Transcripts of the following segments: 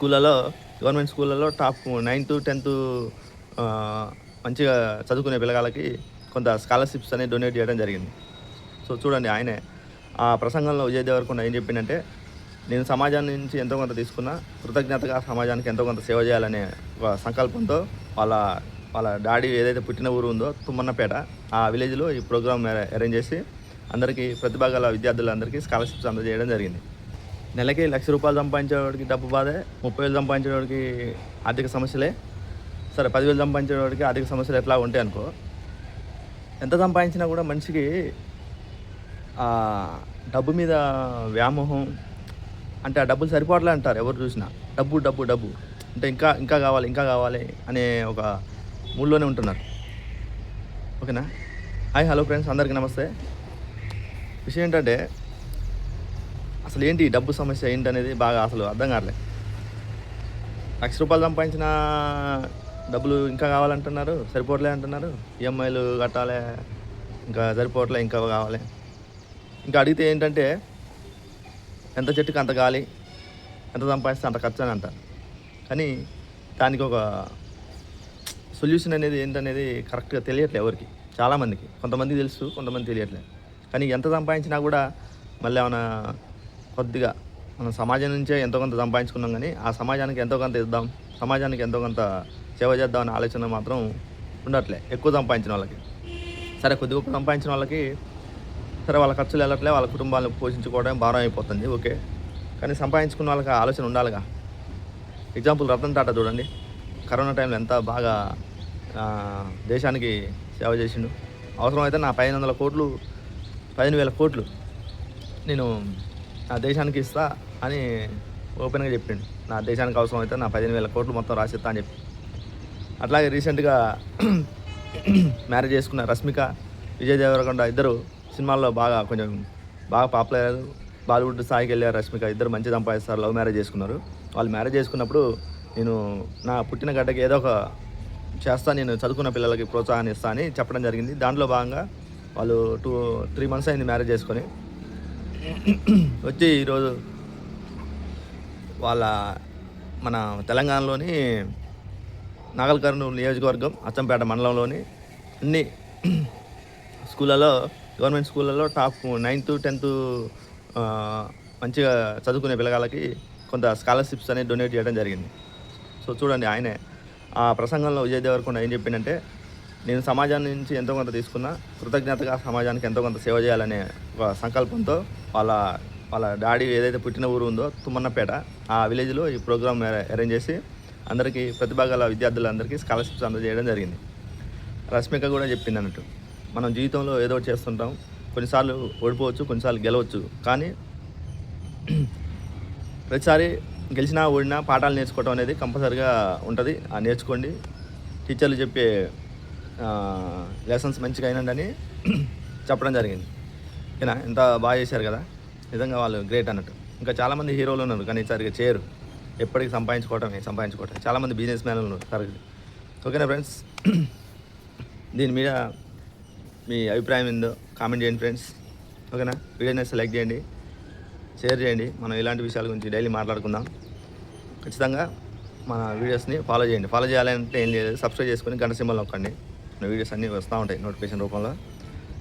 స్కూళ్ళలో గవర్నమెంట్ స్కూళ్ళలో top 9th-10th మంచిగా చదువుకునే పిల్లగాళ్ళకి కొంత స్కాలర్‌షిప్స్ అనేవి డొనేట్ చేయడం జరిగింది. సో చూడండి ఆయనే ఆ ప్రసంగంలో విజయ్ దేవరకొండ ఏం చెప్పిండంటే, నేను సమాజాన్ని నుంచి ఎంతో కొంత తీసుకున్నా, కృతజ్ఞతగా సమాజానికి ఎంతో కొంత సేవ చేయాలనే ఒక సంకల్పంతో వాళ్ళ వాళ్ళ డాడీ ఏదైతే పుట్టిన ఊరు ఉందో తుమ్మన్నపేట, ఆ విలేజ్‌లో ఈ ప్రోగ్రామ్ అరేంజ్ చేసి అందరికీ ప్రతిభ గల విద్యార్థులందరికీ స్కాలర్‌షిప్స్ అందజేయడం జరిగింది. నెలకి ₹1,00,000 సంపాదించేవాడికి డబ్బు బాధే, 30,000 సంపాదించేవాడికి ఆర్థిక సమస్యలే. సరే 10,000 సంపాదించేవాడికి ఆర్థిక సమస్యలు ఎట్లా ఉంటాయి అనుకో. ఎంత సంపాదించినా కూడా మనిషికి డబ్బు మీద వ్యామోహం, అంటే ఆ డబ్బులు సరిపోవట్లే అంటారు ఎవరు చూసినా. డబ్బు డబ్బు డబ్బు అంటే ఇంకా ఇంకా కావాలి ఇంకా కావాలి అనే ఒక మూడ్‌లోనే ఉంటున్నారు. ఓకేనా. హాయ్ హలో ఫ్రెండ్స్, అందరికీ నమస్తే. విషయం ఏంటంటే, అసలు ఏంటి ఈ డబ్బు సమస్య ఏంటనేది బాగా అసలు అర్థం కావట్లే. ₹1,00,000 సంపాదించిన డబ్బులు ఇంకా కావాలంటున్నారు, సరిపోవట్లే అంటున్నారు. ఈఎంఐలు కట్టాలి, ఇంకా సరిపోవట్లే, ఇంకా కావాలి. ఇంకా అడిగితే ఏంటంటే, ఎంత చెట్టుకి అంత గాలి, ఎంత సంపాదిస్తే అంత ఖర్చు అని అంటారు. కానీ దానికి ఒక సొల్యూషన్ అనేది ఏంటనేది కరెక్ట్‌గా తెలియట్లే ఎవరికి. చాలామందికి, కొంతమందికి తెలుసు, కొంతమందికి తెలియట్లేదు. కానీ ఎంత సంపాదించినా కూడా మళ్ళీ ఏమైనా కొద్దిగా మనం సమాజం నుంచే ఎంతో కొంత సంపాదించుకున్నాం, కానీ ఆ సమాజానికి ఎంతో కొంత ఇద్దాం, సమాజానికి ఎంతో కొంత సేవ చేద్దాం అనే ఆలోచన మాత్రం ఉండట్లే ఎక్కువ సంపాదించిన వాళ్ళకి. సరే కొద్ది గొప్ప సంపాదించిన వాళ్ళకి సరే వాళ్ళ ఖర్చులు వెళ్ళట్లే, వాళ్ళ కుటుంబాలను పోషించుకోవడం భారం అయిపోతుంది, ఓకే. కానీ సంపాదించుకున్న వాళ్ళకి ఆలోచన ఉండాలిగా. ఎగ్జాంపుల్ రతన్ టాటా చూడండి, కరోనా టైంలో ఎంత బాగా దేశానికి సేవ చేసిండు. అవసరమైతే నా 1500 కోట్లు 15,000 కోట్లు నేను నా దేశానికి ఇస్తా అని ఓపెన్గా చెప్పిండు. నా దేశానికి అవసరమైతే నా 15,000 కోట్లు మొత్తం రాసిస్తా అని చెప్పి. అట్లాగే రీసెంట్గా మ్యారేజ్ చేసుకున్న రష్మిక, విజయ్ దేవరకొండ ఇద్దరు సినిమాల్లో కొంచెం బాగా పాపులర్ అయ్యారు. బాలీవుడ్ స్థాయికి వెళ్ళారు. రష్మిక ఇద్దరు మంచి సంపాదిస్తారు, లవ్ మ్యారేజ్ చేసుకున్నారు. వాళ్ళు మ్యారేజ్ చేసుకున్నప్పుడు నేను నా పుట్టిన గడ్డకి ఏదో ఒక చేస్తా, నేను చదువుకున్న పిల్లలకి ప్రోత్సాహాన్ని ఇస్తా అని చెప్పడం జరిగింది. దాంట్లో భాగంగా వాళ్ళు 2-3 months అయింది మ్యారేజ్ చేసుకొని. వచ్చి ఈరోజు మన తెలంగాణలోని నాగర్ కర్నూలు నియోజకవర్గం అచ్చంపేట మండలంలోని అన్ని స్కూళ్ళలో గవర్నమెంట్ స్కూళ్ళలో టాప్ 9th-10th మంచిగా చదువుకునే పిల్లగాళ్ళకి కొంత స్కాలర్‌షిప్స్ అనేవి డొనేట్ చేయడం జరిగింది. సో చూడండి ఆయనే ఆ ప్రసంగంలో విజయ్ దేవరకొండ ఏం చెప్పిండంటే, నేను సమాజాన్ని నుంచి ఎంతో కొంత తీసుకున్నా, కృతజ్ఞతగా సమాజానికి ఎంతో కొంత సేవ చేయాలనే ఒక సంకల్పంతో వాళ్ళ డాడీ ఏదైతే పుట్టిన ఊరు ఉందో తుమ్మన్నపేట, ఆ విలేజ్‌లో ఈ ప్రోగ్రామ్ అరేంజ్ చేసి అందరికీ ప్రతిభ గల విద్యార్థులందరికీ స్కాలర్‌షిప్స్ అందజేయడం జరిగింది. రష్మిక కూడా చెప్పింది అన్నట్టు, మనం జీవితంలో ఏదో ఒకటి చేస్తుంటాం, కొన్నిసార్లు ఓడిపోవచ్చు, కొన్నిసార్లు గెలవచ్చు. కానీ ప్రతిసారి గెలిచినా ఓడినా పాఠాలు నేర్చుకోవడం అనేది కంపల్సరీగా ఉంటుంది. నేర్చుకోండి. టీచర్లు చెప్పే లెసన్స్ మంచిగా అయినండి చెప్పడం జరిగింది. ఓకేనా. ఎంత బాగా చేశారు కదా, నిజంగా వాళ్ళు గ్రేట్ అన్నట్టు. ఇంకా చాలామంది హీరోలు ఉన్నారు, కానీ సరిగ్గా చేయరు. ఎప్పటికీ సంపాదించుకోవటం. చాలామంది బిజినెస్ మ్యాన్లు ఉన్నారు కరెక్ట్. ఓకేనా ఫ్రెండ్స్, దీని మీద మీ అభిప్రాయం ఏందో కామెంట్ చేయండి ఫ్రెండ్స్. ఓకేనా. వీడియోని సెలెక్ట్ చేయండి, షేర్ చేయండి. మనం ఇలాంటి విషయాల గురించి డైలీ మాట్లాడుకుందాం. ఖచ్చితంగా మన వీడియోస్ని ఫాలో చేయండి. ఫాలో చేయాలంటే ఏం లేదు, సబ్స్క్రైబ్ చేసుకొని గంట సింబల్ నొక్కండి. మన వీడియోస్ అన్నీ వస్తూ ఉంటాయి నోటిఫికేషన్ రూపంలో.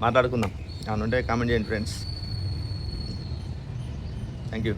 మాట్లాడుకుందాం. ఏమైనా ఉంటే కామెంట్ చేయండి ఫ్రెండ్స్. Thank you.